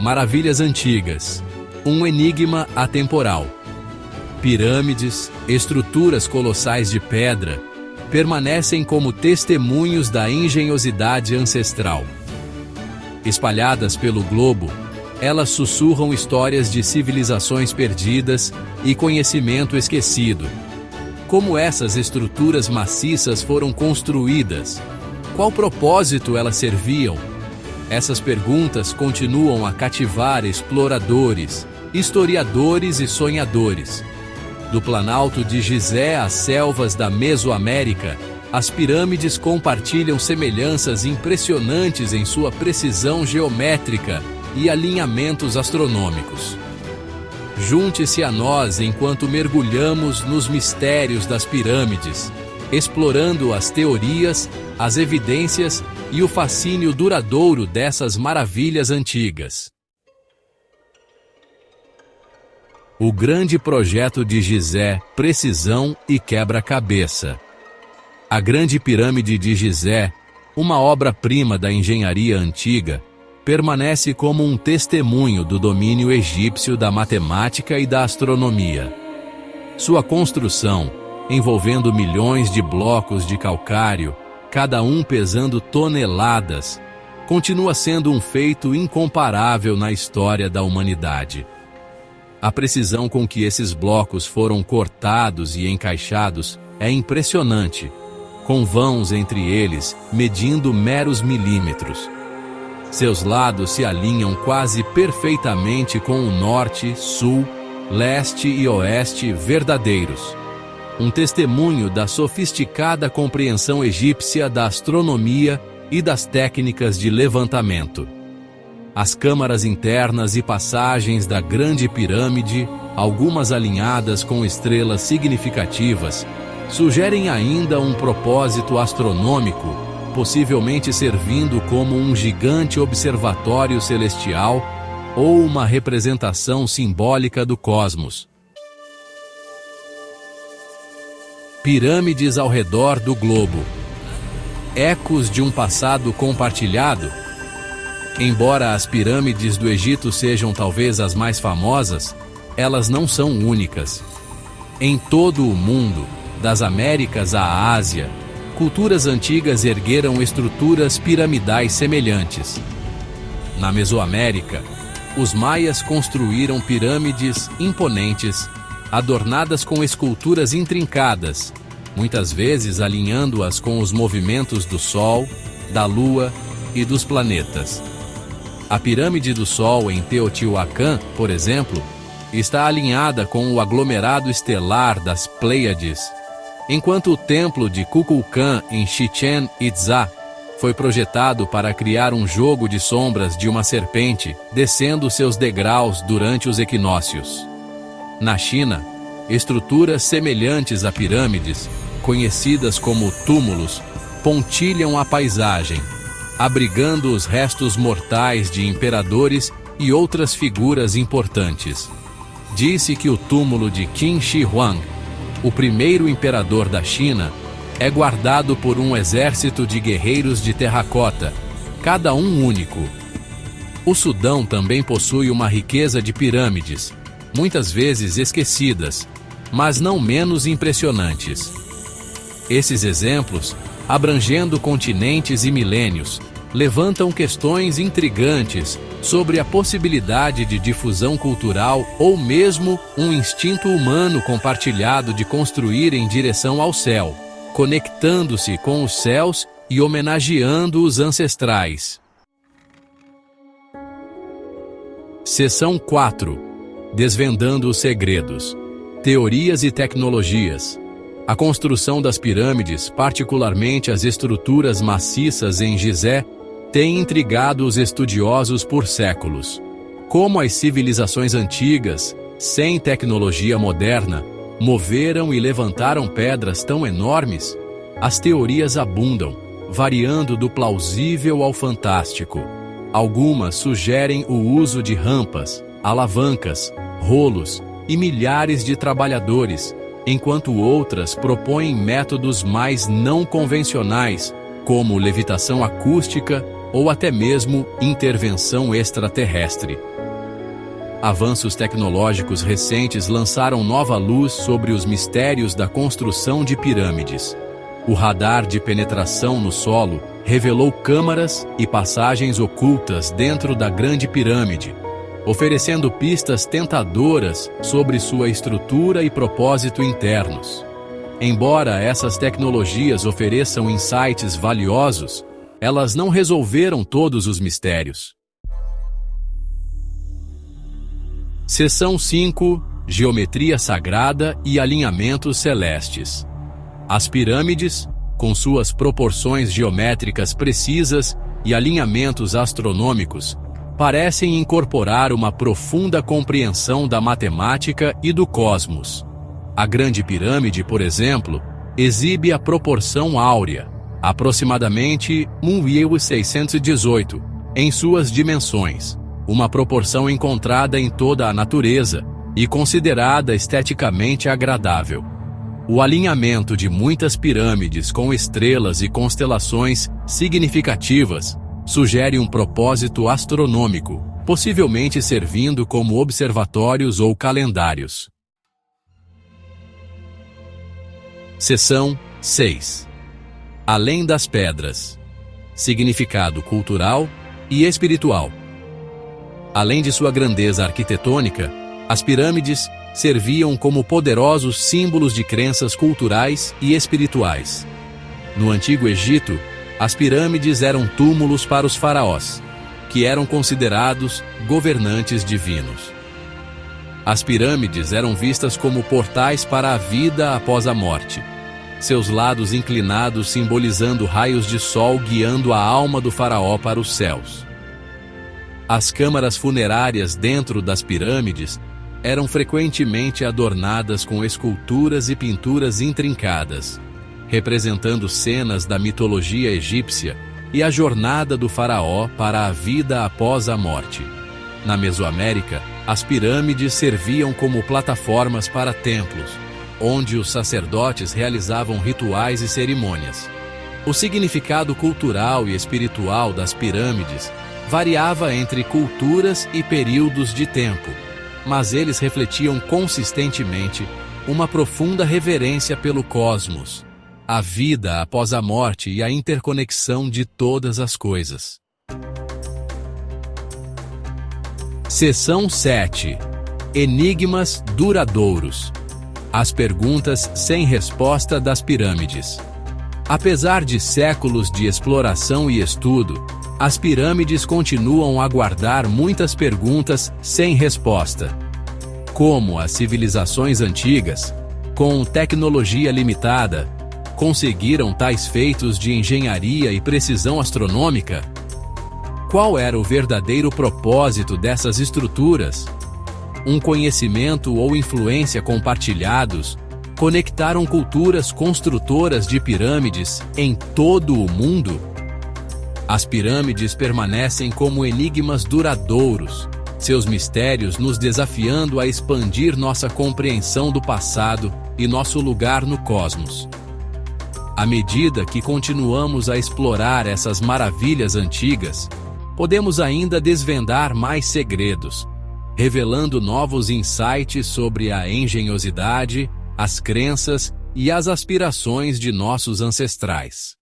Maravilhas antigas. Um enigma atemporal. Pirâmides, estruturas colossais de pedra, permanecem como testemunhos da engenhosidade ancestral. Espalhadas pelo globo, elas sussurram histórias de civilizações perdidas e conhecimento esquecido. Como essas estruturas maciças foram construídas? Qual propósito elas serviam? Essas perguntas continuam a cativar exploradores, historiadores e sonhadores. Do Planalto de Gizé às selvas da Mesoamérica, as pirâmides compartilham semelhanças impressionantes em sua precisão geométrica e alinhamentos astronômicos. Junte-se a nós enquanto mergulhamos nos mistérios das pirâmides, explorando as teorias, as evidências e o fascínio duradouro dessas maravilhas antigas. O grande projeto de Gizé, precisão e quebra-cabeça. A Grande Pirâmide de Gizé, uma obra-prima da engenharia antiga, permanece como um testemunho do domínio egípcio da matemática e da astronomia. Sua construção, envolvendo milhões de blocos de calcário, cada um pesando toneladas, continua sendo um feito incomparável na história da humanidade. A precisão com que esses blocos foram cortados e encaixados é impressionante, com vãos entre eles medindo meros milímetros. Seus lados se alinham quase perfeitamente com o norte, sul, leste e oeste verdadeiros. Um testemunho da sofisticada compreensão egípcia da astronomia e das técnicas de levantamento. As câmaras internas e passagens da Grande Pirâmide, algumas alinhadas com estrelas significativas, sugerem ainda um propósito astronômico, possivelmente servindo como um gigante observatório celestial ou uma representação simbólica do cosmos. Pirâmides ao redor do globo. Ecos de um passado compartilhado? Embora as pirâmides do Egito sejam talvez as mais famosas, elas não são únicas. Em todo o mundo, das Américas à Ásia, culturas antigas ergueram estruturas piramidais semelhantes. Na Mesoamérica, os maias construíram pirâmides imponentes, adornadas com esculturas intrincadas, muitas vezes alinhando-as com os movimentos do Sol, da Lua e dos planetas. A pirâmide do Sol em Teotihuacan, por exemplo, está alinhada com o aglomerado estelar das Pleiades, enquanto o templo de Kukulcán em Chichén Itzá foi projetado para criar um jogo de sombras de uma serpente descendo seus degraus durante os equinócios. Na China, estruturas semelhantes a pirâmides, conhecidas como túmulos, pontilham a paisagem, abrigando os restos mortais de imperadores e outras figuras importantes. Disse que o túmulo de Qin Shi Huang, o primeiro imperador da China, é guardado por um exército de guerreiros de terracota, cada um único. O Sudão também possui uma riqueza de pirâmides, muitas vezes esquecidas, mas não menos impressionantes. Esses exemplos, abrangendo continentes e milênios, levantam questões intrigantes sobre a possibilidade de difusão cultural ou mesmo um instinto humano compartilhado de construir em direção ao céu, conectando-se com os céus e homenageando os ancestrais. Seção 4. Desvendando os segredos. Teorias e tecnologias. A construção das pirâmides, particularmente as estruturas maciças em Gizé, tem intrigado os estudiosos por séculos. Como as civilizações antigas, sem tecnologia moderna, moveram e levantaram pedras tão enormes? As teorias abundam, variando do plausível ao fantástico. Algumas sugerem o uso de rampas, alavancas, rolos e milhares de trabalhadores, enquanto outras propõem métodos mais não convencionais, como levitação acústica ou até mesmo intervenção extraterrestre. Avanços tecnológicos recentes lançaram nova luz sobre os mistérios da construção de pirâmides. O radar de penetração no solo revelou câmaras e passagens ocultas dentro da Grande Pirâmide, oferecendo pistas tentadoras sobre sua estrutura e propósito internos. Embora essas tecnologias ofereçam insights valiosos, elas não resolveram todos os mistérios. Seção 5. Geometria sagrada e alinhamentos celestes. As pirâmides, com suas proporções geométricas precisas e alinhamentos astronômicos, parecem incorporar uma profunda compreensão da matemática e do cosmos. A Grande Pirâmide, por exemplo, exibe a proporção áurea, aproximadamente 1,618, em suas dimensões, uma proporção encontrada em toda a natureza e considerada esteticamente agradável. O alinhamento de muitas pirâmides com estrelas e constelações significativas sugere um propósito astronômico, possivelmente servindo como observatórios ou calendários. Seção 6. Além das pedras. Significado cultural e espiritual. Além de sua grandeza arquitetônica, as pirâmides serviam como poderosos símbolos de crenças culturais e espirituais. No Antigo Egito, as pirâmides eram túmulos para os faraós, que eram considerados governantes divinos. As pirâmides eram vistas como portais para a vida após a morte, seus lados inclinados simbolizando raios de sol guiando a alma do faraó para os céus. As câmaras funerárias dentro das pirâmides eram frequentemente adornadas com esculturas e pinturas intrincadas, representando cenas da mitologia egípcia e a jornada do faraó para a vida após a morte. Na Mesoamérica, as pirâmides serviam como plataformas para templos, onde os sacerdotes realizavam rituais e cerimônias. O significado cultural e espiritual das pirâmides variava entre culturas e períodos de tempo, mas eles refletiam consistentemente uma profunda reverência pelo cosmos, a vida após a morte e a interconexão de todas as coisas. Seção 7. Enigmas duradouros. As perguntas sem resposta das pirâmides. Apesar de séculos de exploração e estudo, as pirâmides continuam a guardar muitas perguntas sem resposta. Como as civilizações antigas, com tecnologia limitada, conseguiram tais feitos de engenharia e precisão astronômica? Qual era o verdadeiro propósito dessas estruturas? Um conhecimento ou influência compartilhados conectaram culturas construtoras de pirâmides em todo o mundo? As pirâmides permanecem como enigmas duradouros, seus mistérios nos desafiando a expandir nossa compreensão do passado e nosso lugar no cosmos. À medida que continuamos a explorar essas maravilhas antigas, podemos ainda desvendar mais segredos, revelando novos insights sobre a engenhosidade, as crenças e as aspirações de nossos ancestrais.